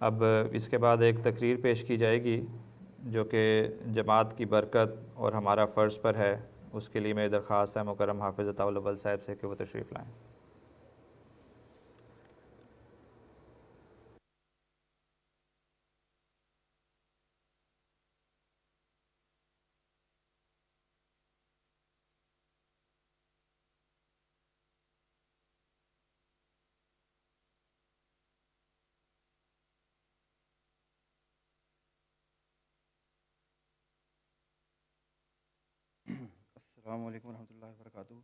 اب اس کے بعد ایک تقریر پیش کی جائے گی جو کہ جماعت کی برکت اور ہمارا فرض پر ہے. اس کے لیے میری درخواست ہے مکرم حافظ عطاء الاول صاحب سے کہ وہ تشریف لائیں. السلام علیکم ورحمۃ اللہ وبرکاتہ.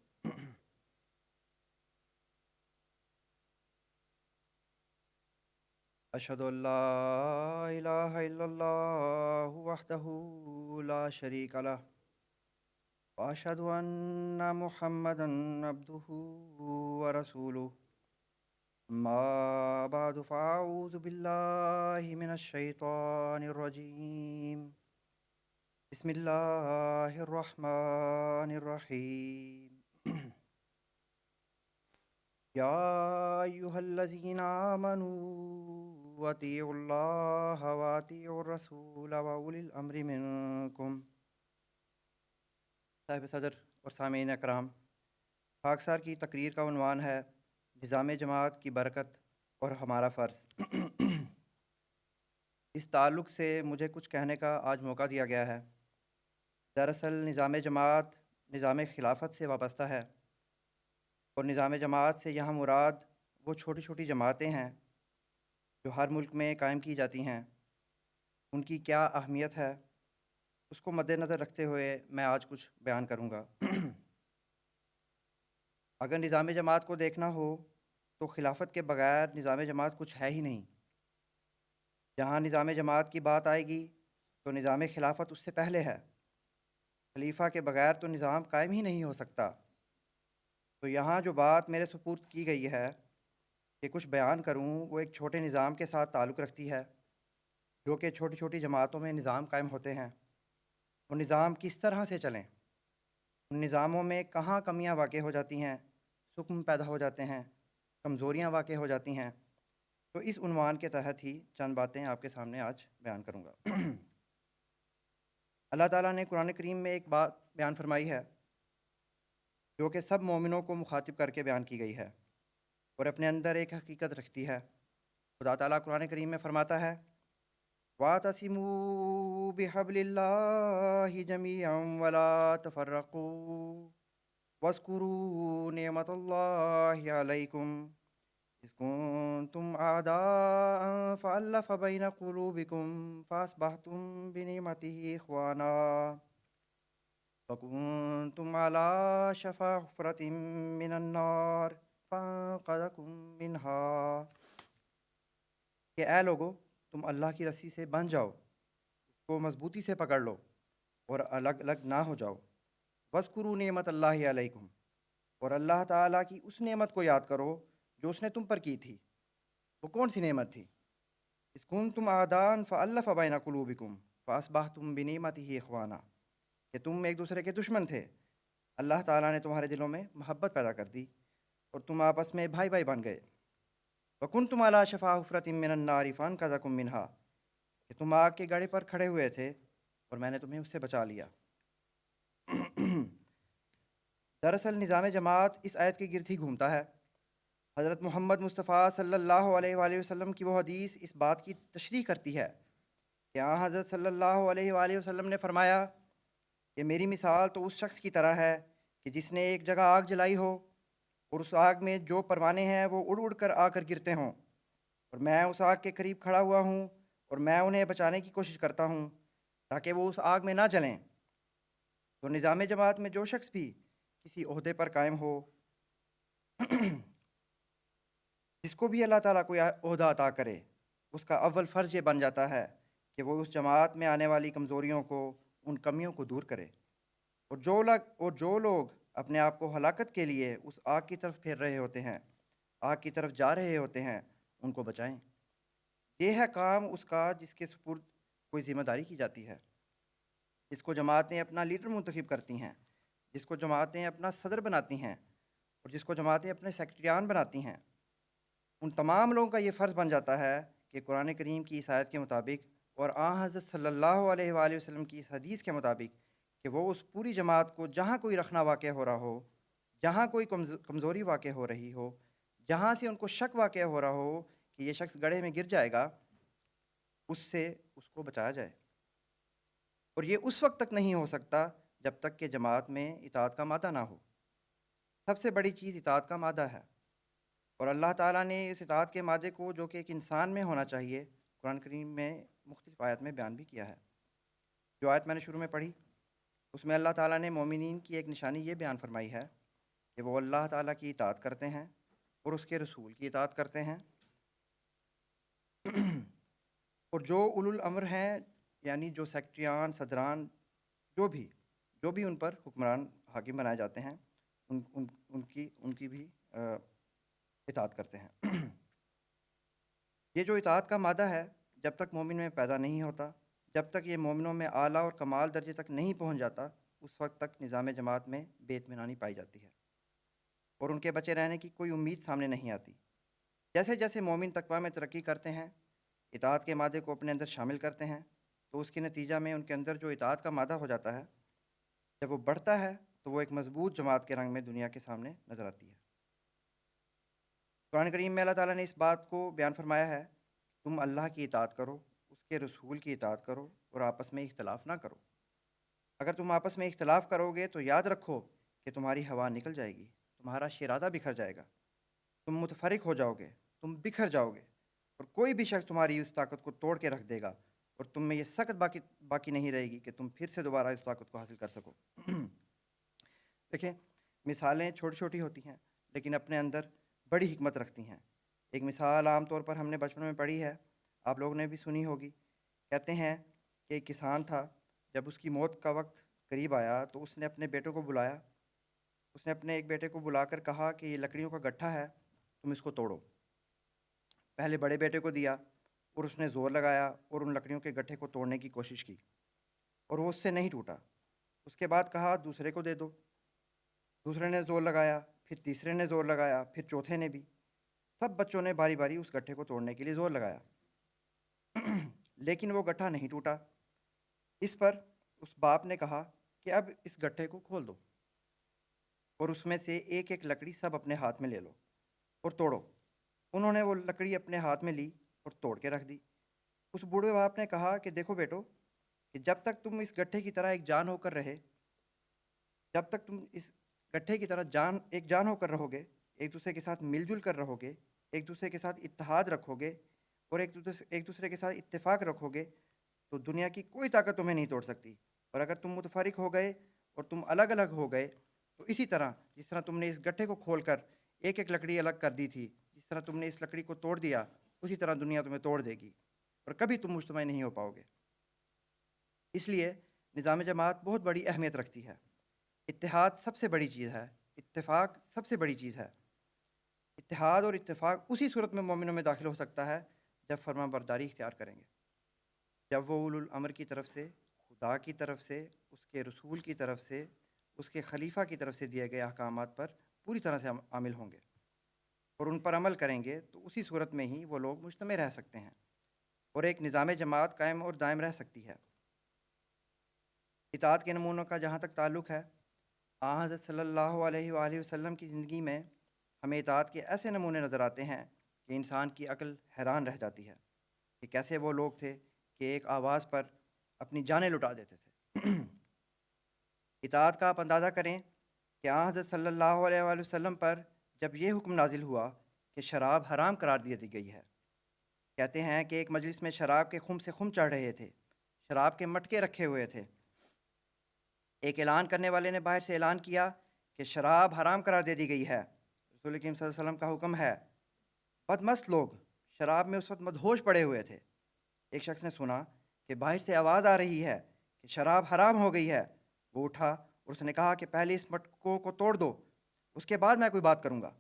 اشہد ان لا الہ الا اللہ وحدہ لا شریک لہ واشہد ان محمدا عبدہ ورسولہ. اما بعد فاعوذ باللہ من الشیطان الرجیم. بسم اللہ الرحمن الرحیم. یا ایہا الذین آمنوا اطیعوا اللہ واطیعوا الرسول واولی الامر منکم. صاحب صدر اور سامعین اکرام، خاکسار کی تقریر کا عنوان ہے نظام جماعت کی برکت اور ہمارا فرض. اس تعلق سے مجھے کچھ کہنے کا آج موقع دیا گیا ہے. دراصل نظام جماعت نظام خلافت سے وابستہ ہے، اور نظام جماعت سے یہاں مراد وہ چھوٹی چھوٹی جماعتیں ہیں جو ہر ملک میں قائم کی جاتی ہیں. ان کی کیا اہمیت ہے اس کو مد نظر رکھتے ہوئے میں آج کچھ بیان کروں گا. اگر نظام جماعت کو دیکھنا ہو تو خلافت کے بغیر نظام جماعت کچھ ہے ہی نہیں. جہاں نظام جماعت کی بات آئے گی تو نظام خلافت اس سے پہلے ہے. خلیفہ کے بغیر تو نظام قائم ہی نہیں ہو سکتا. تو یہاں جو بات میرے سپرد کی گئی ہے کہ کچھ بیان کروں، وہ ایک چھوٹے نظام کے ساتھ تعلق رکھتی ہے جو کہ چھوٹی چھوٹی جماعتوں میں نظام قائم ہوتے ہیں. وہ نظام کس طرح سے چلیں، ان نظاموں میں کہاں کمیاں واقع ہو جاتی ہیں، سکم پیدا ہو جاتے ہیں، کمزوریاں واقع ہو جاتی ہیں. تو اس عنوان کے تحت ہی چند باتیں آپ کے سامنے آج بیان کروں گا. اللہ تعالیٰ نے قرآن کریم میں ایک بات بیان فرمائی ہے جو کہ سب مومنوں کو مخاطب کر کے بیان کی گئی ہے اور اپنے اندر ایک حقیقت رکھتی ہے. خدا تعالیٰ قرآن کریم میں فرماتا ہے وَاعْتَصِمُوا بِحَبْلِ اللَّهِ جَمِيعًا وَلَا تَفَرَّقُوا وَاذْكُرُوا نِعْمَةَ اللَّهِ عَلَيْكُمْ إِذْ كُنتُمْ أَعْدَاءً فَأَلَّفَ بَيْنَ قُلُوبِكُمْ فَأَصْبَحْتُمْ بِنِعْمَتِهِ إِخْوَانًا وَكُنتُمْ عَلَى شَفَا حُفْرَةٍ مِّنَ النَّارِ فَأَنقَذَكُم مِّنْهَا. کہ اے لوگو، تم اللہ کی رسی سے بندھ جاؤ، اس کو مضبوطی سے پکڑ لو اور الگ الگ نہ ہو جاؤ. وَاذْكُرُوا نِعْمَةَ اللَّهِ عَلَيْكُمْ، اور اللہ تعالیٰ کی اس نعمت کو یاد کرو جو اس نے تم پر کی تھی. وہ کون سی نعمت تھی؟ اِذْ كُنتُمْ أَعْدَاءً فَأَلَّفَ بَيْنَ قُلُوبِكُمْ فَأَصْبَحْتُمْ بِنِعْمَتِهِ إِخْوَانًا. کہ تم ایک دوسرے کے دشمن تھے، اللہ تعالیٰ نے تمہارے دلوں میں محبت پیدا کر دی اور تم آپس میں بھائی بھائی بن گئے. وَكُنتُمْ عَلَى شَفَا حُفْرَةٍ مِّنَ النَّارِ فَأَنقَذَكُم مِّنْهَا. کہ تم آگ کے گڑھے پر کھڑے ہوئے تھے اور میں نے تمہیں اس سے بچا لیا. دراصل نظام جماعت اس آیت کے گرد ہی گھومتا ہے. حضرت محمد مصطفیٰ صلی اللہ علیہ وآلہ وسلم کی وہ حدیث اس بات کی تشریح کرتی ہے کہ آن حضرت صلی اللہ علیہ وآلہ وسلم نے فرمایا کہ میری مثال تو اس شخص کی طرح ہے کہ جس نے ایک جگہ آگ جلائی ہو اور اس آگ میں جو پروانے ہیں وہ اڑ اڑ کر آ کر گرتے ہوں، اور میں اس آگ کے قریب کھڑا ہوا ہوں اور میں انہیں بچانے کی کوشش کرتا ہوں تاکہ وہ اس آگ میں نہ جلیں. تو نظام جماعت میں جو شخص بھی کسی عہدے پر قائم ہو، جس کو بھی اللہ تعالیٰ کوئی عہدہ عطا کرے، اس کا اول فرض یہ بن جاتا ہے کہ وہ اس جماعت میں آنے والی کمزوریوں کو، ان کمیوں کو دور کرے. اور جو لوگ اپنے آپ کو ہلاکت کے لیے اس آگ کی طرف پھیر رہے ہوتے ہیں، آگ کی طرف جا رہے ہوتے ہیں، ان کو بچائیں. یہ ہے کام اس کا جس کے سپرد کوئی ذمہ داری کی جاتی ہے، جس کو جماعتیں اپنا لیڈر منتخب کرتی ہیں، جس کو جماعتیں اپنا صدر بناتی ہیں اور جس کو جماعتیں اپنے سیکرٹریان بناتی ہیں. ان تمام لوگوں کا یہ فرض بن جاتا ہے کہ کہ قرآن کریم کی اس آیت کے مطابق اور حضرت صلی اللہ علیہ وآلہ وسلم کی اس حدیث کے مطابق کہ وہ اس پوری جماعت کو جہاں کوئی رکھنا واقع ہو رہا ہو، جہاں کوئی کمزوری واقع ہو رہی ہو، جہاں سے ان کو شک واقع ہو رہا ہو کہ یہ شخص گڑھے میں گر جائے گا، اس سے اس کو بچایا جائے۔ اور یہ اس وقت تک نہیں ہو سکتا جب تک کہ جماعت میں اطاعت کا مادہ نہ ہو۔ سب سے بڑی چیز اطاعت کا مادہ ہے، اور اللہ تعالیٰ نے اس اطاعت کے مادے کو جو کہ ایک انسان میں ہونا چاہیے، قرآن کریم میں مختلف آیت میں بیان بھی کیا ہے۔ جو آیت میں نے شروع میں پڑھی اس میں اللہ تعالیٰ نے مومنین کی ایک نشانی یہ بیان فرمائی ہے کہ وہ اللہ تعالیٰ کی اطاعت کرتے ہیں اور اس کے رسول کی اطاعت کرتے ہیں، اور جو اولو الامر ہیں، یعنی جو سیکٹریان، صدران، جو بھی ان پر حکمران حاکم بنائے جاتے ہیں، ان کی بھی اطاعت کرتے ہیں۔ یہ جو اطاعت کا مادہ ہے جب تک مومن میں پیدا نہیں ہوتا، جب تک یہ مومنوں میں اعلیٰ اور کمال درجے تک نہیں پہنچ جاتا، اس وقت تک نظام جماعت میں بے اطمینانی پائی جاتی ہے اور ان کے بچے رہنے کی کوئی امید سامنے نہیں آتی۔ جیسے جیسے مومن تقویٰ میں ترقی کرتے ہیں، اطاعت کے مادے کو اپنے اندر شامل کرتے ہیں، تو اس کے نتیجہ میں ان کے اندر جو اطاعت کا مادہ ہو جاتا ہے، جب وہ بڑھتا ہے تو وہ ایک مضبوط جماعت کے رنگ میں دنیا کے سامنے نظر آتی ہے۔ قرآن کریم میں اللہ تعالیٰ نے اس بات کو بیان فرمایا ہے، تم اللہ کی اطاعت کرو، اس کے رسول کی اطاعت کرو اور آپس میں اختلاف نہ کرو۔ اگر تم آپس میں اختلاف کرو گے تو یاد رکھو کہ تمہاری ہوا نکل جائے گی، تمہارا شیرازہ بکھر جائے گا، تم متفرق ہو جاؤ گے، تم بکھر جاؤ گے، اور کوئی بھی شخص تمہاری اس طاقت کو توڑ کے رکھ دے گا، اور تم میں یہ سخت باقی نہیں رہے گی کہ تم پھر سے دوبارہ اس طاقت کو حاصل کر سکو۔ دیکھیں، مثالیں چھوٹی چھوٹی ہوتی ہیں لیکن اپنے اندر بڑی حکمت رکھتی ہیں۔ ایک مثال عام طور پر ہم نے بچپن میں پڑھی ہے، آپ لوگوں نے بھی سنی ہوگی۔ کہتے ہیں کہ ایک کسان تھا، جب اس کی موت کا وقت قریب آیا تو اس نے اپنے بیٹوں کو بلایا۔ اس نے اپنے ایک بیٹے کو بلا کر کہا کہ یہ لکڑیوں کا گٹھا ہے، تم اس کو توڑو۔ پہلے بڑے بیٹے کو دیا اور اس نے زور لگایا اور ان لکڑیوں کے گٹھے کو توڑنے کی کوشش کی، اور وہ اس سے نہیں ٹوٹا۔ اس کے بعد کہا دوسرے کو دے دو۔ دوسرے نے زور لگایا، پھر تیسرے نے زور لگایا، پھر چوتھے نے بھی۔ سب بچوں نے باری باری اس گٹھے کو توڑنے کے لیے زور لگایا، لیکن وہ گٹھا نہیں ٹوٹا۔ اس پر اس باپ نے کہا کہ اب اس گٹھے کو کھول دو اور اس میں سے ایک ایک لکڑی سب اپنے ہاتھ میں لے لو اور توڑو۔ انہوں نے وہ لکڑی اپنے ہاتھ میں لی اور توڑ کے رکھ دی۔ اس بوڑھے باپ نے کہا کہ دیکھو بیٹو، کہ جب تک تم اس گٹھے کی طرح ایک جان ہو کر رہے، جب تک تم اس گٹھے کی طرح ایک جان ہو کر رہو گے، ایک دوسرے کے ساتھ مل جل کر رہو گے، ایک دوسرے کے ساتھ اتحاد رکھو گے اور ایک دوسرے کے ساتھ اتفاق رکھو گے، تو دنیا کی کوئی طاقت تمہیں نہیں توڑ سکتی۔ اور اگر تم متفرق ہو گئے اور تم الگ الگ ہو گئے، تو اسی طرح جس طرح تم نے اس گٹھے کو کھول کر ایک ایک لکڑی الگ کر دی تھی، جس طرح تم نے اس لکڑی کو توڑ دیا، اسی طرح دنیا تمہیں توڑ دے گی اور کبھی تم مجتمع نہیں ہو پاؤ گے۔ اس لیے نظام جماعت بہت بڑی اہمیت رکھتی ہے۔ اتحاد سب سے بڑی چیز ہے، اتفاق سب سے بڑی چیز ہے۔ اتحاد اور اتفاق اسی صورت میں مومنوں میں داخل ہو سکتا ہے جب فرما برداری اختیار کریں گے، جب وہ اولو الامر کی طرف سے، خدا کی طرف سے، اس کے رسول کی طرف سے، اس کے خلیفہ کی طرف سے دیے گئے احکامات پر پوری طرح سے عامل ہوں گے اور ان پر عمل کریں گے، تو اسی صورت میں ہی وہ لوگ مجتمع رہ سکتے ہیں اور ایک نظام جماعت قائم اور دائم رہ سکتی ہے۔ اطاعت کے نمونوں کا جہاں تک تعلق ہے، حضرت صلی اللہ علیہ وآلہ وسلم کی زندگی میں ہمیں اطاعت کے ایسے نمونے نظر آتے ہیں کہ انسان کی عقل حیران رہ جاتی ہے کہ کیسے وہ لوگ تھے کہ ایک آواز پر اپنی جانیں لٹا دیتے تھے۔ اطاعت کا آپ اندازہ کریں کہ حضرت صلی اللہ علیہ وآلہ وسلم پر جب یہ حکم نازل ہوا کہ شراب حرام قرار دی گئی ہے، کہتے ہیں کہ ایک مجلس میں شراب کے خم سے خم چڑھ رہے تھے، شراب کے مٹکے رکھے ہوئے تھے۔ ایک اعلان کرنے والے نے باہر سے اعلان کیا کہ شراب حرام قرار دے دی گئی ہے، رسول کریم صلی اللہ علیہ وسلم کا حکم ہے۔ بدمست لوگ شراب میں اس وقت مدہوش پڑے ہوئے تھے۔ ایک شخص نے سنا کہ باہر سے آواز آ رہی ہے کہ شراب حرام ہو گئی ہے۔ وہ اٹھا اور اس نے کہا کہ پہلے اس مٹکوں کو توڑ دو، اس کے بعد میں کوئی بات کروں گا۔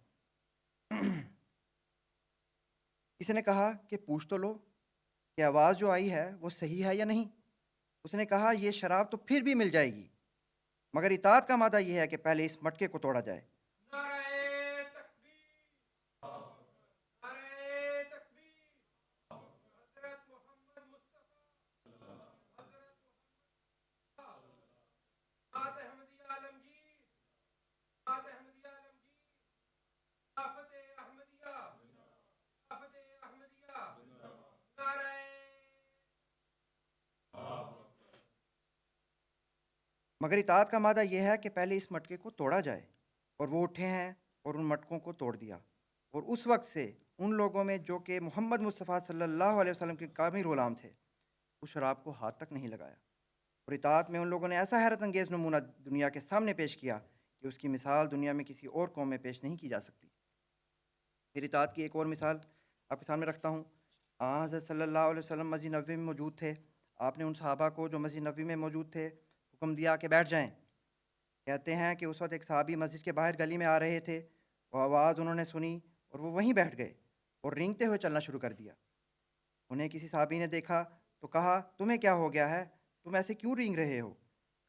اس نے کہا کہ پوچھ تو لو کہ آواز جو آئی ہے وہ صحیح ہے یا نہیں۔ اس نے کہا یہ شراب تو پھر بھی مل جائے گی، مگر اطاعت کا مادہ یہ ہے کہ پہلے اس مٹکے کو توڑا جائے۔ مگر اطاعت کا مادہ یہ ہے کہ پہلے اس مٹکے کو توڑا جائے، اور وہ اٹھے ہیں اور ان مٹکوں کو توڑ دیا، اور اس وقت سے ان لوگوں میں جو کہ محمد مصطفیٰ صلی اللہ علیہ وسلم کے کامل غلام تھے اس شراب کو ہاتھ تک نہیں لگایا۔ اور اطاعت میں ان لوگوں نے ایسا حیرت انگیز نمونہ دنیا کے سامنے پیش کیا کہ اس کی مثال دنیا میں کسی اور قوم میں پیش نہیں کی جا سکتی۔ پھر اطاعت کی ایک اور مثال آپ کے سامنے رکھتا ہوں۔ حضرت صلی اللہ علیہ وسلم مسجد نبوی میں موجود تھے۔ آپ نے ان صحابہ کو جو مسجد نبوی میں موجود تھے حکم دیا کہ بیٹھ جائیں۔ کہتے ہیں کہ اس وقت ایک صحابی مسجد کے باہر گلی میں آ رہے تھے، وہ آواز انہوں نے سنی اور وہ وہیں بیٹھ گئے اور رینگتے ہوئے چلنا شروع کر دیا۔ انہیں کسی صحابی نے دیکھا تو کہا، تمہیں کیا ہو گیا ہے؟ تم ایسے کیوں رینگ رہے ہو؟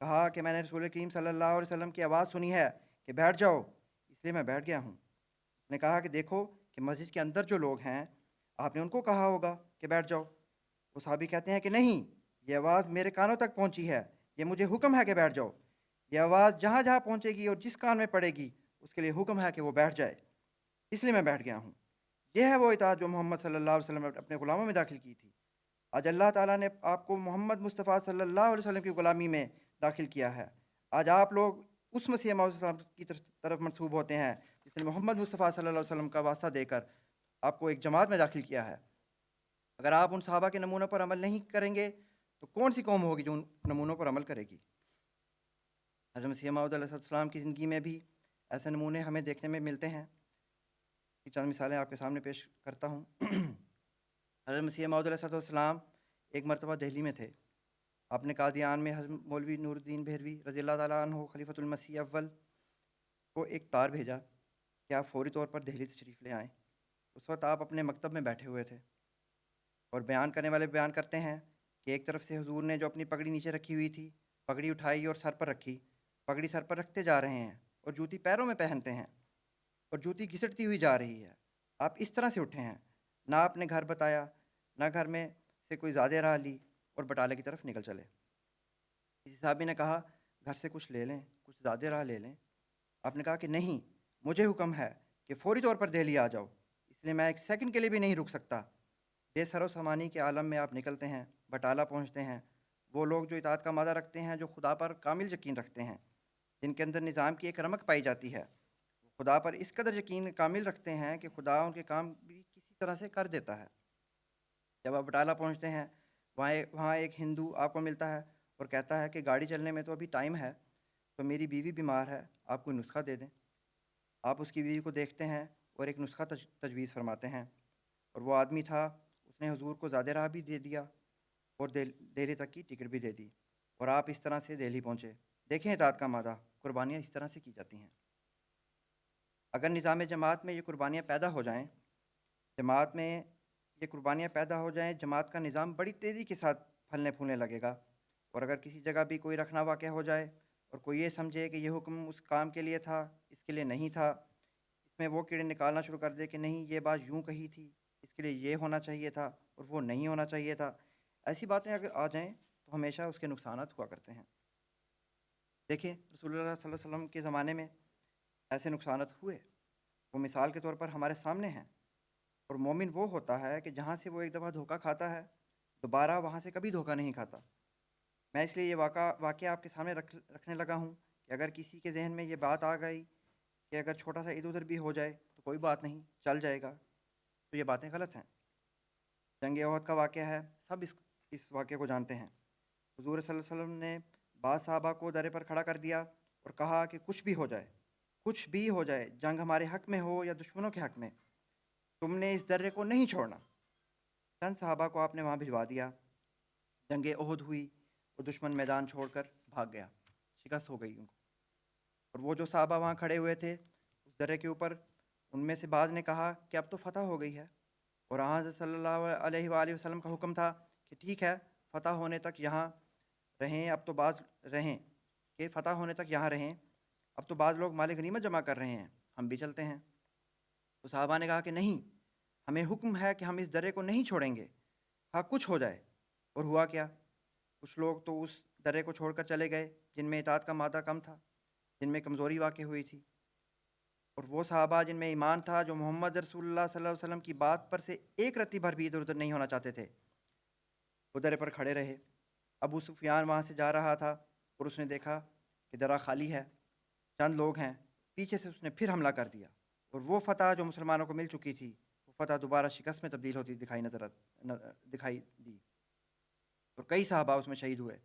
کہا کہ میں نے رسول کریم صلی اللہ علیہ وسلم کی آواز سنی ہے کہ بیٹھ جاؤ، اس لیے میں بیٹھ گیا ہوں۔ اس نے کہا کہ دیکھو کہ مسجد کے اندر جو لوگ ہیں آپ نے ان کو کہا ہوگا کہ بیٹھ جاؤ۔ وہ صحابی کہتے ہیں کہ نہیں، یہ آواز میرے کانوں تک پہنچی ہے، یہ مجھے حکم ہے کہ بیٹھ جاؤ۔ یہ آواز جہاں جہاں پہنچے گی اور جس کان میں پڑے گی اس کے لیے حکم ہے کہ وہ بیٹھ جائے، اس لیے میں بیٹھ گیا ہوں۔ یہ ہے وہ اطاعت جو محمد صلی اللہ علیہ وسلم نے اپنے غلاموں میں داخل کی تھی۔ آج اللہ تعالیٰ نے آپ کو محمد مصطفیٰ صلی اللہ علیہ وسلم کی غلامی میں داخل کیا ہے۔ آج آپ لوگ اس مسیح موعود کی طرف منسوب ہوتے ہیں جس نے محمد مصطفیٰ صلی اللہ علیہ وسلم کا واسطہ دے کر آپ کو ایک جماعت میں داخل کیا ہے۔ اگر آپ ان صحابہ کے نمونوں پر عمل نہیں کریں گے تو کون سی قوم ہوگی جو ان نمونوں پر عمل کرے گی؟ حضرت مسیح موعود علیہ السلام کی زندگی میں بھی ایسے نمونے ہمیں دیکھنے میں ملتے ہیں۔ چند مثالیں آپ کے سامنے پیش کرتا ہوں۔ حضرت مسیح موعود علیہ السلام ایک مرتبہ دہلی میں تھے۔ آپ نے قادیان میں حضرت مولوی نور الدین بہروی رضی اللہ تعالیٰ عنہ خلیفۃ المسیح اول کو ایک تار بھیجا کہ آپ فوری طور پر دہلی تشریف لے آئیں۔ اس وقت آپ اپنے مکتب میں بیٹھے ہوئے تھے، اور بیان کرنے والے بیان کرتے ہیں کہ ایک طرف سے حضور نے جو اپنی پگڑی نیچے رکھی ہوئی تھی، پگڑی اٹھائی اور سر پر رکھی، پگڑی سر پر رکھتے جا رہے ہیں اور جوتی پیروں میں پہنتے ہیں اور جوتی گھسٹتی ہوئی جا رہی ہے۔ آپ اس طرح سے اٹھے ہیں، نہ آپ نے گھر بتایا، نہ گھر میں سے کوئی زیادہ راہ لی اور بٹالے کی طرف نکل چلے۔ کسی صحابی نے کہا گھر سے کچھ لے لیں، کچھ زیادہ راہ لے لیں۔ آپ نے کہا کہ نہیں، مجھے حکم ہے کہ فوری طور پر دہلی آ جاؤ، اس لیے میں ایک سیکنڈ کے لیے بھی نہیں رک سکتا۔ بے سر و سامانی کے عالم میں آپ نکلتے ہیں، بٹالہ پہنچتے ہیں۔ وہ لوگ جو اطاعت کا مادہ رکھتے ہیں، جو خدا پر کامل یقین رکھتے ہیں، جن کے اندر نظام کی ایک رمق پائی جاتی ہے، خدا پر اس قدر یقین کامل رکھتے ہیں کہ خدا ان کے کام بھی کسی طرح سے کر دیتا ہے۔ جب آپ بٹالہ پہنچتے ہیں، وہاں ایک ہندو آپ کو ملتا ہے اور کہتا ہے کہ گاڑی چلنے میں تو ابھی ٹائم ہے، تو میری بیوی بیمار ہے، آپ کوئی نسخہ دے دیں۔ آپ اس کی بیوی کو دیکھتے ہیں اور ایک نسخہ تجویز فرماتے ہیں، اور وہ آدمی تھا، اس نے حضور کو زیادہ راہ بھی دے دیا اور دہلی تک کی ٹکٹ بھی دے دی، اور آپ اس طرح سے دہلی پہنچے۔ دیکھیں اطاعت کا مادہ، قربانیاں اس طرح سے کی جاتی ہیں۔ اگر نظام جماعت میں یہ قربانیاں پیدا ہو جائیں، جماعت میں یہ قربانیاں پیدا ہو جائیں، جماعت کا نظام بڑی تیزی کے ساتھ پھلنے پھولنے لگے گا۔ اور اگر کسی جگہ بھی کوئی رکھنا واقع ہو جائے اور کوئی یہ سمجھے کہ یہ حکم اس کام کے لیے تھا، اس کے لیے نہیں تھا، اس میں وہ کیڑے نکالنا شروع کر دے کہ نہیں یہ بات یوں کہی تھی، اس کے لیے یہ ہونا چاہیے تھا اور وہ نہیں ہونا چاہیے تھا، ایسی باتیں اگر آ جائیں تو ہمیشہ اس کے نقصانات ہوا کرتے ہیں۔ دیکھیں رسول اللہ صلی اللہ علیہ وسلم کے زمانے میں ایسے نقصانات ہوئے، وہ مثال کے طور پر ہمارے سامنے ہیں۔ اور مومن وہ ہوتا ہے کہ جہاں سے وہ ایک دفعہ دھوکہ کھاتا ہے، دوبارہ وہاں سے کبھی دھوکہ نہیں کھاتا۔ میں اس لیے یہ واقعہ آپ کے سامنے رکھنے لگا ہوں کہ اگر کسی کے ذہن میں یہ بات آ گئی کہ اگر چھوٹا سا ادھر ادھر بھی ہو جائے تو کوئی بات نہیں، چل جائے گا، تو یہ باتیں غلط ہیں۔ جنگ احد کا واقعہ ہے، سب اس واقعے کو جانتے ہیں۔ حضور صلی اللہ علیہ وسلم نے بعض صحابہ کو درے پر کھڑا کر دیا اور کہا کہ کچھ بھی ہو جائے، کچھ بھی ہو جائے، جنگ ہمارے حق میں ہو یا دشمنوں کے حق میں، تم نے اس درے کو نہیں چھوڑنا۔ چند صحابہ کو آپ نے وہاں بھجوا دیا، جنگ احد ہوئی اور دشمن میدان چھوڑ کر بھاگ گیا، شکست ہو گئی ان کو۔ اور وہ جو صحابہ وہاں کھڑے ہوئے تھے اس درے کے اوپر، ان میں سے بعض نے کہا کہ اب تو فتح ہو گئی ہے، اور حضرت صلی اللہ علیہ وآلہ وسلم کا حکم تھا کہ ٹھیک ہے فتح ہونے تک یہاں رہیں، اب تو بعض رہیں کہ فتح ہونے تک یہاں رہیں، اب تو بعض لوگ مال غنیمت جمع کر رہے ہیں، ہم بھی چلتے ہیں۔ تو صحابہ نے کہا کہ نہیں، ہمیں حکم ہے کہ ہم اس درے کو نہیں چھوڑیں گے، ہاں کچھ ہو جائے۔ اور ہوا کیا؟ کچھ لوگ تو اس درے کو چھوڑ کر چلے گئے جن میں اطاعت کا مادہ کم تھا، جن میں کمزوری واقع ہوئی تھی، اور وہ صحابہ جن میں ایمان تھا، جو محمد رسول اللہ صلی اللہ علیہ وسلم کی بات پر سے ایک رتی بھر بھی ادھر ادھر نہیں ہونا چاہتے تھے، وہ درے پر کھڑے رہے۔ ابو سفیان وہاں سے جا رہا تھا اور اس نے دیکھا کہ درا خالی ہے، چند لوگ ہیں، پیچھے سے اس نے پھر حملہ کر دیا، اور وہ فتح جو مسلمانوں کو مل چکی تھی وہ فتح دوبارہ شکست میں تبدیل ہوتی دکھائی دی، اور کئی صحابہ اس میں شہید ہوئے،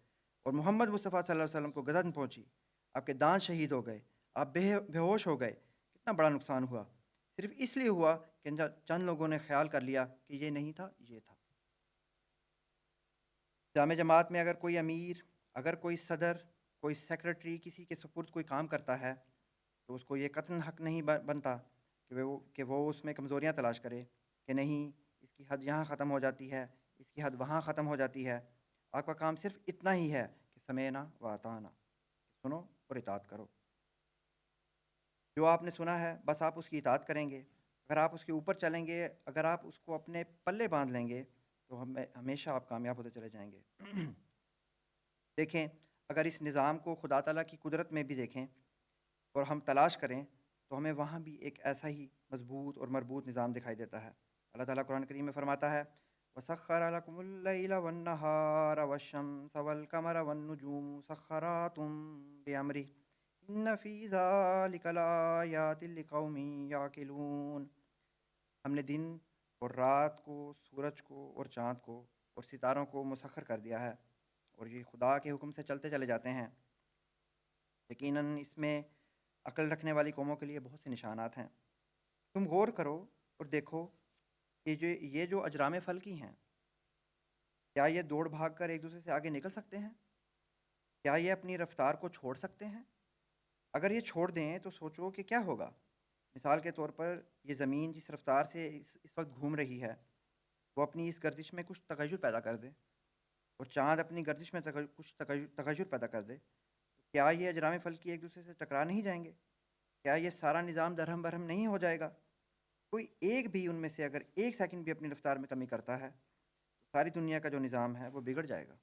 اور محمد مصطفیٰ صلی اللہ علیہ وسلم کو غزن پہنچی، آپ کے دانت شہید ہو گئے، آپ بے ہوش ہو گئے۔ کتنا بڑا نقصان ہوا، صرف اس لیے ہوا کہ چند لوگوں نے خیال کر لیا کہ یہ نہیں تھا، یہ تھا۔ جامع جماعت میں اگر کوئی امیر، اگر کوئی صدر، کوئی سیکرٹری کسی کے سپرد کوئی کام کرتا ہے تو اس کو یہ قطعاً حق نہیں بنتا کہ وہ اس میں کمزوریاں تلاش کرے کہ نہیں اس کی حد یہاں ختم ہو جاتی ہے، اس کی حد وہاں ختم ہو جاتی ہے۔ آپ کا کام صرف اتنا ہی ہے کہ سمعنا و اطعنا، سنو اور اطاعت کرو۔ جو آپ نے سنا ہے بس آپ اس کی اطاعت کریں گے، اگر آپ اس کے اوپر چلیں گے، اگر آپ اس کو اپنے پلے باندھ لیں گے تو ہمیشہ آپ کامیاب ہوتے چلے جائیں گے۔ دیکھیں، اگر اس نظام کو خدا تعالیٰ کی قدرت میں بھی دیکھیں اور ہم تلاش کریں تو ہمیں وہاں بھی ایک ایسا ہی مضبوط اور مربوط نظام دکھائی دیتا ہے۔ اللہ تعالیٰ قرآن کریم میں فرماتا ہے وَسَخَّرَ لَكُمُ اللَّيْلَ وَالنَّهَارَ وَالشَّمْسَ وَالْقَمَرَ وَالنُّجُومُ مُسَخَّرَاتٌ بِأَمْرِهِ إِنَّ فِي ذَلِكَ لَآيَاتٍ لِقَوْمٍ يَعْقِلُونَ۔ ہم نے دن اور رات کو، سورج کو اور چاند کو اور ستاروں کو مسخر کر دیا ہے، اور یہ خدا کے حکم سے چلتے چلے جاتے ہیں۔ یقیناً اس میں عقل رکھنے والی قوموں کے لیے بہت سے نشانات ہیں۔ تم غور کرو اور دیکھو کہ یہ جو اجرام فلکی ہیں، کیا یہ دوڑ بھاگ کر ایک دوسرے سے آگے نکل سکتے ہیں؟ کیا یہ اپنی رفتار کو چھوڑ سکتے ہیں؟ اگر یہ چھوڑ دیں تو سوچو کہ کیا ہوگا۔ مثال کے طور پر یہ زمین جس رفتار سے اس وقت گھوم رہی ہے وہ اپنی اس گردش میں کچھ تغیر پیدا کر دے، اور چاند اپنی گردش میں کچھ تغیر پیدا کر دے، کیا یہ اجرام فلکی ایک دوسرے سے ٹکرا نہیں جائیں گے؟ کیا یہ سارا نظام درہم برہم نہیں ہو جائے گا؟ کوئی ایک بھی ان میں سے اگر ایک سیکنڈ بھی اپنی رفتار میں کمی کرتا ہے تو ساری دنیا کا جو نظام ہے وہ بگڑ جائے گا۔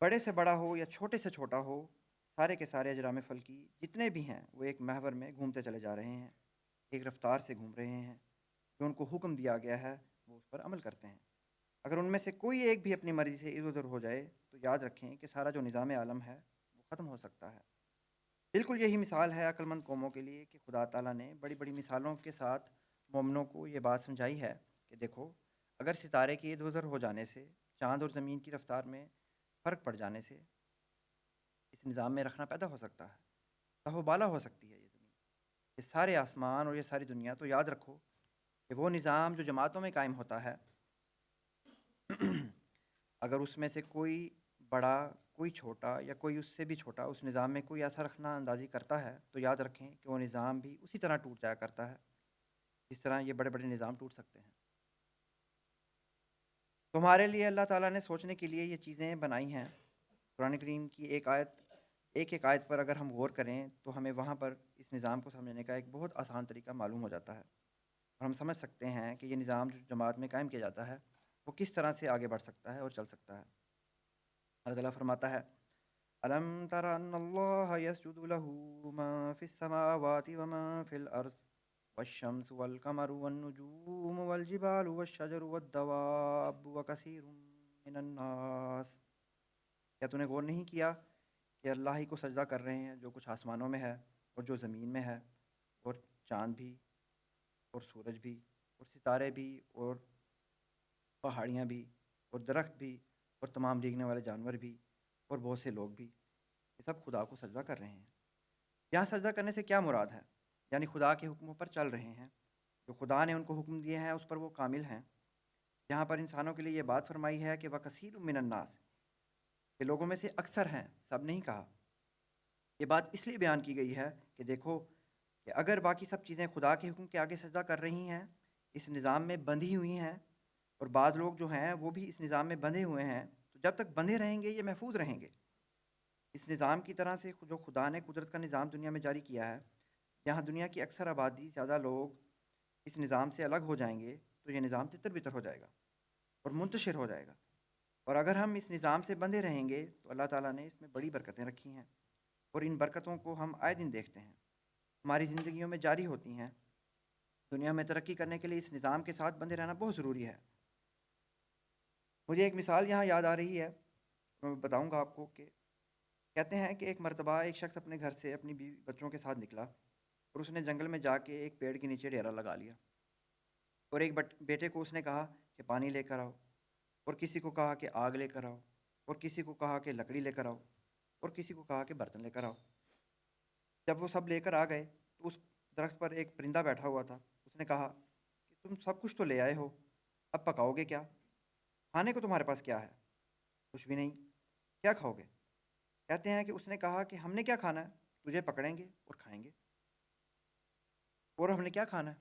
بڑے سے بڑا ہو یا چھوٹے سے چھوٹا ہو، سارے کے سارے اجرام فلکی جتنے بھی ہیں وہ ایک محور میں گھومتے چلے جا رہے ہیں، ایک رفتار سے گھوم رہے ہیں۔ جو ان کو حکم دیا گیا ہے وہ اس پر عمل کرتے ہیں۔ اگر ان میں سے کوئی ایک بھی اپنی مرضی سے ادھر ادھر ہو جائے تو یاد رکھیں کہ سارا جو نظام عالم ہے وہ ختم ہو سکتا ہے۔ بالکل یہی مثال ہے عقل مند قوموں کے لیے کہ خدا تعالیٰ نے بڑی بڑی مثالوں کے ساتھ مومنوں کو یہ بات سمجھائی ہے کہ دیکھو، اگر ستارے کے ادھر ادھر ہو جانے سے، چاند اور زمین کی رفتار میں فرق پڑ جانے سے اس نظام میں رکھنا پیدا ہو سکتا ہے، تہو بالا ہو سکتی ہے یہ زمین، یہ سارے آسمان اور یہ ساری دنیا۔ تو یاد رکھو کہ وہ نظام جو جماعتوں میں قائم ہوتا ہے اگر اس میں سے کوئی بڑا، کوئی چھوٹا یا کوئی اس سے بھی چھوٹا اس نظام میں کوئی ایسا رکھنا اندازی کرتا ہے تو یاد رکھیں کہ وہ نظام بھی اسی طرح ٹوٹ جایا کرتا ہے جس طرح یہ بڑے بڑے نظام ٹوٹ سکتے ہیں۔ تمہارے لیے اللہ تعالیٰ نے سوچنے کے لیے یہ چیزیں بنائی ہیں۔ قرآن کریم کی ایک ایک آیت پر اگر ہم غور کریں تو ہمیں وہاں پر اس نظام کو سمجھنے کا ایک بہت آسان طریقہ معلوم ہو جاتا ہے، اور ہم سمجھ سکتے ہیں کہ یہ نظام جو جماعت میں قائم کیا جاتا ہے وہ کس طرح سے آگے بڑھ سکتا ہے اور چل سکتا ہے۔ اللہ تعالیٰ فرماتا ہے أَلَمْ تَرَ أَنَّ اللَّهَ يَسْجُدُ لَهُ مَا فِي السَّمَاوَاتِ وَمَا فِي الْأَرْضِ وَالشَّمْسُ وَالْقَمَرُ وَالنُّجُومُ وَالْجِبَالُ وَالشَّجَرُ وَالدَّوَابُ وَكَثِيرٌ مِّنَ النَّاسِ۔ کیا تو نے غور نہیں کیا کہ اللہ ہی کو سجدہ کر رہے ہیں جو کچھ آسمانوں میں ہے اور جو زمین میں ہے، اور چاند بھی اور سورج بھی اور ستارے بھی اور پہاڑیاں بھی اور درخت بھی اور تمام ریگنے والے جانور بھی اور بہت سے لوگ بھی، یہ سب خدا کو سجدہ کر رہے ہیں۔ یہاں سجدہ کرنے سے کیا مراد ہے؟ یعنی خدا کے حکموں پر چل رہے ہیں، جو خدا نے ان کو حکم دیے ہیں اس پر وہ کامل ہیں۔ یہاں پر انسانوں کے لیے یہ بات فرمائی ہے کہ وَكَثِيرٌ مِّنَ النَّاسِ، کہ لوگوں میں سے اکثر ہیں، سب نہیں کہا۔ یہ بات اس لیے بیان کی گئی ہے کہ دیکھو کہ اگر باقی سب چیزیں خدا کے حکم کے آگے سجدہ کر رہی ہیں، اس نظام میں بندھی ہوئی ہیں، اور بعض لوگ جو ہیں وہ بھی اس نظام میں بندھے ہوئے ہیں، تو جب تک بندھے رہیں گے یہ محفوظ رہیں گے۔ اس نظام کی طرح سے جو خدا نے قدرت کا نظام دنیا میں جاری کیا ہے، یہاں دنیا کی اکثر آبادی، زیادہ لوگ اس نظام سے الگ ہو جائیں گے تو یہ نظام تتر بتر ہو جائے گا اور منتشر ہو جائے گا۔ اور اگر ہم اس نظام سے بندھے رہیں گے تو اللہ تعالیٰ نے اس میں بڑی برکتیں رکھی ہیں، اور ان برکتوں کو ہم آئے دن دیکھتے ہیں، ہماری زندگیوں میں جاری ہوتی ہیں۔ دنیا میں ترقی کرنے کے لیے اس نظام کے ساتھ بندھے رہنا بہت ضروری ہے۔ مجھے ایک مثال یہاں یاد آ رہی ہے، میں بتاؤں گا آپ کو کہ کہتے ہیں کہ ایک مرتبہ ایک شخص اپنے گھر سے اپنی بیوی بچوں کے ساتھ نکلا اور اس نے جنگل میں جا کے ایک پیڑ کے نیچے ڈیرا لگا لیا، اور ایک بیٹے کو اس نے کہا کہ پانی لے کر آؤ، اور کسی کو کہا کہ آگ لے کر آؤ، اور کسی کو کہا کہ لکڑی لے کر آؤ، اور کسی کو کہا کہ برتن لے کر آؤ۔ جب وہ سب لے کر آ گئے تو اس درخت پر ایک پرندہ بیٹھا ہوا تھا۔ اس نے کہا کہ تم سب کچھ تو لے آئے ہو، اب پکاؤ گے کیا؟ کھانے کو تمہارے پاس کیا ہے؟ کچھ بھی نہیں، کیا کھاؤ گے؟ کہتے ہیں کہ اس نے کہا کہ ہم نے کیا کھانا ہے، تجھے پکڑیں گے اور کھائیں گے، اور ہم نے کیا کھانا ہے؟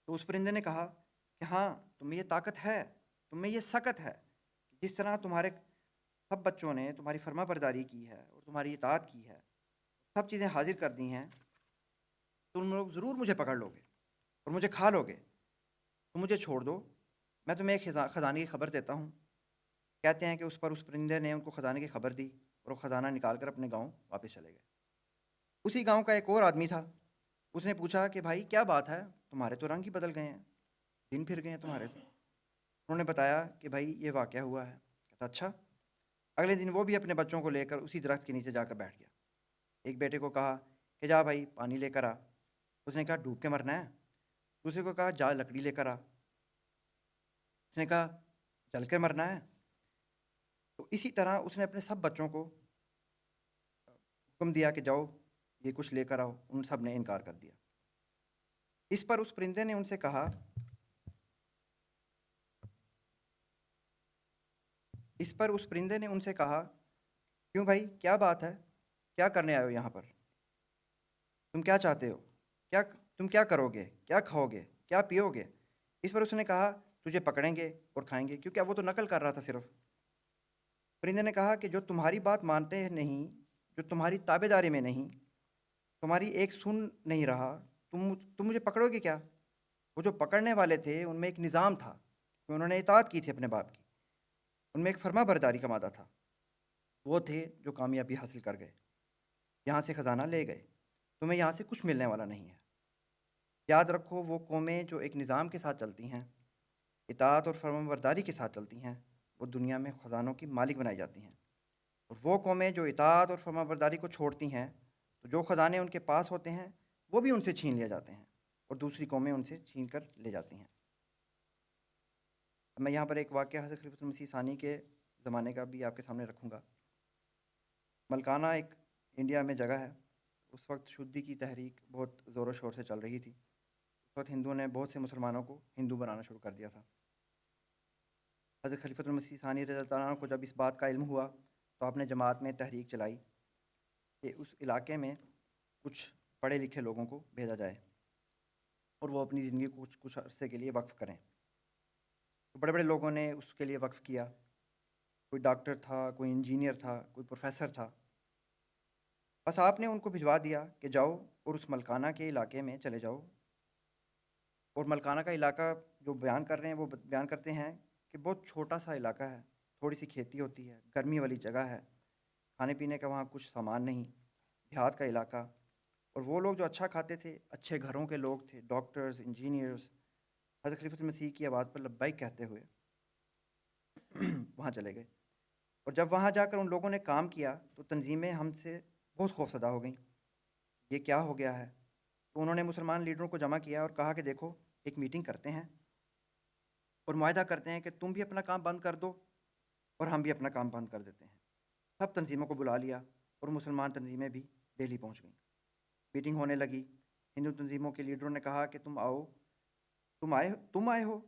تو اس پرندے نے کہا کہ ہاں، تمہیں یہ طاقت ہے، تمہیں یہ سکت ہے کہ جس طرح تمہارے سب بچوں نے تمہاری فرما برداری کی ہے اور تمہاری اطاعت کی ہے، سب چیزیں حاضر کر دی ہیں، تم لوگ ضرور مجھے پکڑ لو گے اور مجھے کھا لو گے۔ تم مجھے چھوڑ دو، میں تمہیں ایک خزانے کی خبر دیتا ہوں۔ کہتے ہیں کہ اس پرندے نے ان کو خزانے کی خبر دی اور وہ خزانہ نکال کر اپنے گاؤں واپس چلے گئے۔ اسی گاؤں کا ایک اور آدمی تھا، اس نے پوچھا کہ بھائی کیا بات ہے، تمہارے تو رنگ ہی بدل گئے ہیں، دن پھر گئے ہیں تمہارے تو۔ انہوں نے بتایا کہ بھائی یہ واقعہ ہوا ہے۔ کہتا اچھا۔ اگلے دن وہ بھی اپنے بچوں کو لے کر اسی درخت کے نیچے جا کر بیٹھ گیا۔ ایک بیٹے کو کہا کہ جا بھائی پانی لے کر آ، اس نے کہا ڈوب کے مرنا ہے۔ دوسرے کو کہا جا لکڑی لے کر آ، اس نے کہا جل کے مرنا ہے۔ تو اسی طرح اس نے اپنے سب بچوں کو حکم دیا کہ جاؤ یہ کچھ لے کر آؤ، ان سب نے انکار کر دیا۔ اس پر اس پرندے نے ان سے کہا کیوں بھائی کیا بات ہے، کیا کرنے آئے ہو یہاں پر، تم کیا چاہتے ہو، تم کیا کرو گے، کیا کھاؤ گے، کیا پیو گے؟ اس پر اس نے کہا تجھے پکڑیں گے اور کھائیں گے، کیونکہ اب وہ تو نقل کر رہا تھا صرف۔ پرندے نے کہا کہ جو تمہاری بات مانتے ہیں نہیں، جو تمہاری تابے داری میں نہیں، تمہاری ایک سن نہیں رہا، تم مجھے پکڑو گے کیا؟ وہ جو پکڑنے والے تھے ان میں ایک نظام تھا کہ انہوں نے اطاعت کی تھی اپنے باپ کی، ان میں ایک فرما برداری کا مادہ تھا، وہ تھے جو کامیابی حاصل کر گئے، یہاں سے خزانہ لے گئے، تمہیں یہاں سے کچھ ملنے والا نہیں ہے۔ یاد رکھو وہ قومیں جو ایک نظام کے ساتھ چلتی ہیں، اطاعت اور فرما برداری کے ساتھ چلتی ہیں، وہ دنیا میں خزانوں کی مالک بنائی جاتی ہیں، اور وہ قومیں جو اطاعت اور فرما برداری کو چھوڑتی ہیں تو جو خزانے ان کے پاس ہوتے ہیں وہ بھی ان سے چھین لیے جاتے ہیں اور دوسری قومیں ان سے چھین کر لے جاتی ہیں۔ میں یہاں پر ایک واقعہ حضرت خلیفۃ المسیح ثانی کے زمانے کا بھی آپ کے سامنے رکھوں گا۔ ملکانہ ایک انڈیا میں جگہ ہے، اس وقت شدی کی تحریک بہت زور و شور سے چل رہی تھی۔ اس وقت ہندوؤں نے بہت سے مسلمانوں کو ہندو بنانا شروع کر دیا تھا۔ حضرت خلیفۃ المسیح ثانی رضی اللہ عنہ کو جب اس بات کا علم ہوا تو آپ نے جماعت میں تحریک چلائی کہ اس علاقے میں کچھ پڑھے لکھے لوگوں کو بھیجا جائے اور وہ اپنی زندگی کو کچھ عرصے کے لیے وقف کریں۔ تو بڑے بڑے لوگوں نے اس کے لیے وقف کیا، کوئی ڈاکٹر تھا، کوئی انجینئر تھا، کوئی پروفیسر تھا۔ بس آپ نے ان کو بھجوا دیا کہ جاؤ اور اس ملکانہ کے علاقے میں چلے جاؤ، اور ملکانہ کا علاقہ جو بیان کر رہے ہیں وہ بیان کرتے ہیں کہ بہت چھوٹا سا علاقہ ہے، تھوڑی سی کھیتی ہوتی ہے، گرمی والی جگہ ہے، کھانے پینے کا وہاں کچھ سامان نہیں، دیہات کا علاقہ، اور وہ لوگ جو اچھا کھاتے تھے اچھے گھروں کے لوگ تھے، ڈاکٹرز، انجینئرز۔ حضرت خلیفۃ المسیح کی آواز پر لبیک کہتے ہوئے وہاں چلے گئے، اور جب وہاں جا کر ان لوگوں نے کام کیا تو تنظیمیں ہم سے بہت خوفزدہ ہو گئیں، یہ کیا ہو گیا ہے؟ تو انہوں نے مسلمان لیڈروں کو جمع کیا اور کہا کہ دیکھو ایک میٹنگ کرتے ہیں اور معاہدہ کرتے ہیں کہ تم بھی اپنا کام بند کر دو اور ہم بھی اپنا کام بند کر دیتے ہیں۔ سب تنظیموں کو بلا لیا اور مسلمان تنظیمیں بھی دہلی پہنچ گئیں۔ میٹنگ ہونے لگی، ہندو تنظیموں کے لیڈروں نے کہا کہ تم آئے ہو،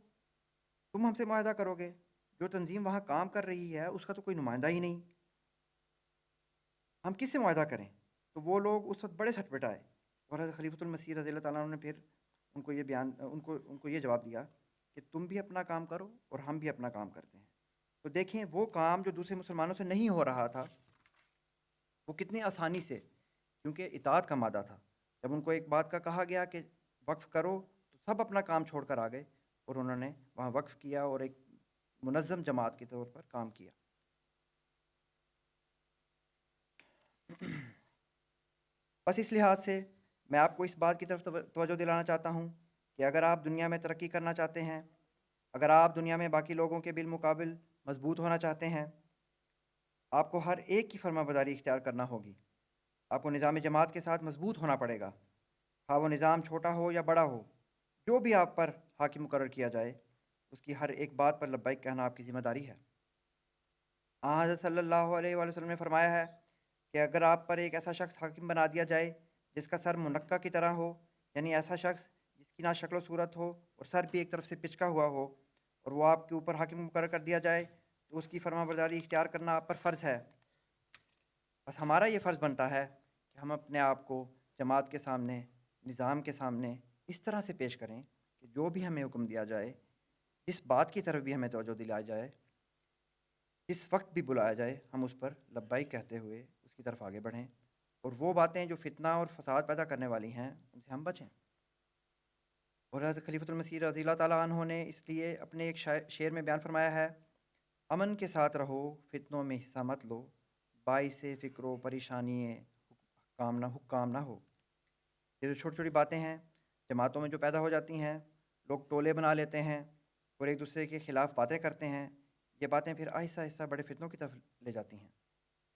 تم ہم سے معاہدہ کرو گے، جو تنظیم وہاں کام کر رہی ہے اس کا تو کوئی نمائندہ ہی نہیں، ہم کس سے معاہدہ کریں؟ تو وہ لوگ اس وقت بڑے سٹپٹائے، اور حضرت خلیفۃ المسیح رضی اللہ تعالیٰ عنہ نے پھر ان کو یہ جواب دیا کہ تم بھی اپنا کام کرو اور ہم بھی اپنا کام کرتے ہیں۔ تو دیکھیں وہ کام جو دوسرے مسلمانوں سے نہیں ہو رہا تھا وہ کتنی آسانی سے، کیونکہ اطاعت کا مادہ تھا، جب ان کو ایک بات کا کہا گیا کہ وقف کرو تو سب اپنا کام چھوڑ کر آ گئے اور انہوں نے وہاں وقف کیا اور ایک منظم جماعت کے طور پر کام کیا۔ بس اس لحاظ سے میں آپ کو اس بات کی طرف توجہ دلانا چاہتا ہوں کہ اگر آپ دنیا میں ترقی کرنا چاہتے ہیں، اگر آپ دنیا میں باقی لوگوں کے بالمقابل مضبوط ہونا چاہتے ہیں، آپ کو ہر ایک کی فرما برداری اختیار کرنا ہوگی۔ آپ کو نظام جماعت کے ساتھ مضبوط ہونا پڑے گا، خواہ وہ نظام چھوٹا ہو یا بڑا ہو۔ جو بھی آپ پر حاکم مقرر کیا جائے اس کی ہر ایک بات پر لبیک کہنا آپ کی ذمہ داری ہے۔ حضرت صلی اللہ علیہ وآلہ وسلم نے فرمایا ہے کہ اگر آپ پر ایک ایسا شخص حاکم بنا دیا جائے جس کا سر منقع کی طرح ہو، یعنی ایسا شخص جس کی نہ شکل و صورت ہو اور سر بھی ایک طرف سے پچکا ہوا ہو، اور وہ آپ کے اوپر حاکم مقرر کر دیا جائے تو اس کی فرما برداری اختیار کرنا آپ پر فرض ہے۔ بس ہمارا یہ فرض بنتا ہے کہ ہم اپنے آپ کو جماعت کے سامنے، نظام کے سامنے اس طرح سے پیش کریں کہ جو بھی ہمیں حکم دیا جائے، جس بات کی طرف بھی ہمیں توجہ دلائی جائے، جس وقت بھی بلایا جائے، ہم اس پر لبیک کہتے ہوئے اس کی طرف آگے بڑھیں، اور وہ باتیں جو فتنہ اور فساد پیدا کرنے والی ہیں ان سے ہم بچیں۔ اور حضرت خلیفۃ المسیح رضی اللہ تعالیٰ عنہ نے اس لیے اپنے ایک شعر میں بیان فرمایا ہے: امن کے ساتھ رہو، فتنوں میں حصہ مت لو، باعث فکر و پریشانی حکام نہ ہو۔ یہ جو چھوٹی چھوٹی باتیں ہیں جماعتوں میں جو پیدا ہو جاتی ہیں، لوگ ٹولے بنا لیتے ہیں اور ایک دوسرے کے خلاف باتیں کرتے ہیں، یہ باتیں پھر آہستہ آہستہ بڑے فتنوں کی طرف لے جاتی ہیں،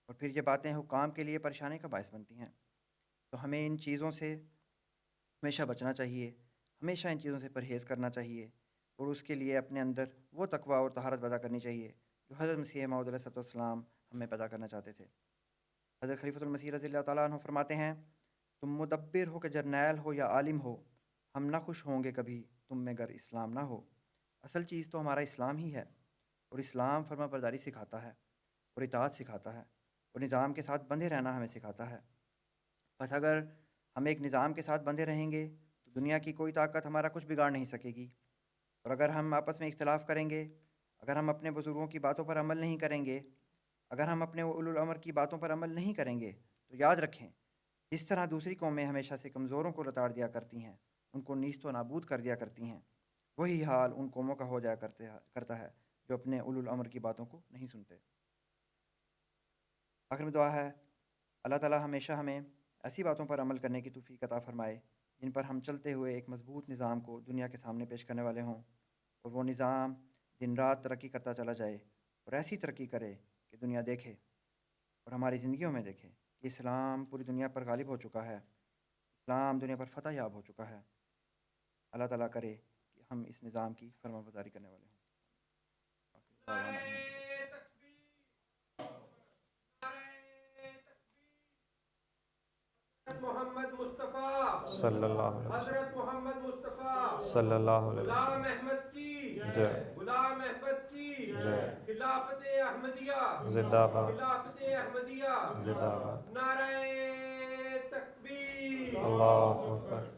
اور پھر یہ باتیں حکام کے لیے پریشانی کا باعث بنتی ہیں۔ تو ہمیں ان چیزوں سے ہمیشہ بچنا چاہیے، ہمیشہ ان چیزوں سے پرہیز کرنا چاہیے، اور اس کے لیے اپنے اندر وہ تقویٰ اور طہارت پیدا کرنی چاہیے جو حضرت مسیح موعود علیہ السلام ہمیں پیدا کرنا چاہتے تھے۔ حضرت خلیفۃ المسیح رضی اللہ تعالیٰ عنہ فرماتے ہیں: تم مدبر ہو کہ جرنیل ہو یا عالم ہو، ہم نہ خوش ہوں گے کبھی تم میں گر اسلام نہ ہو۔ اصل چیز تو ہمارا اسلام ہی ہے، اور اسلام فرما برداری سکھاتا ہے اور اطاعت سکھاتا ہے اور نظام کے ساتھ بندھے رہنا ہمیں سکھاتا ہے۔ بس اگر ہم ایک نظام کے ساتھ بندھے رہیں گے تو دنیا کی کوئی طاقت ہمارا کچھ بگاڑ نہیں سکے گی، اور اگر ہم آپس میں اختلاف کریں گے، اگر ہم اپنے بزرگوں کی باتوں پر عمل نہیں کریں گے، اگر ہم اپنے اولو الامر کی باتوں پر عمل نہیں کریں گے، تو یاد رکھیں جس طرح دوسری قومیں ہمیشہ سے کمزوروں کو لتاڑ دیا کرتی ہیں، ان کو نیست و نابود کر دیا کرتی ہیں، وہی حال ان قوموں کا ہو جایا کرتا ہے جو اپنے اولو الامر کی باتوں کو نہیں سنتے۔ آخر میں دعا ہے اللہ تعالیٰ ہمیشہ ہمیں ایسی باتوں پر عمل کرنے کی توفیق عطا فرمائے جن پر ہم چلتے ہوئے ایک مضبوط نظام کو دنیا کے سامنے پیش کرنے والے ہوں، اور وہ نظام دن رات ترقی کرتا چلا جائے، اور ایسی ترقی کرے کہ دنیا دیکھے اور ہماری زندگیوں میں دیکھے کہ اسلام پوری دنیا پر غالب ہو چکا ہے، اسلام دنیا پر فتح یاب ہو چکا ہے۔ اللہ تعالیٰ کرے کہ ہم اس نظام کی فرما برداری کرنے والے ہوں۔ محمد مصطفیٰ صلی اللہ علیہ وسلم، حضرت محمد مصطفیٰ صلی اللہ علیہ غلام وسلم، احمد کی جے غلام احمد کی جے خلافت احمدیہ زندہ باد، خلافت احمدیہ زندہ باد، نعرہ تکبیر اللہ اکبر۔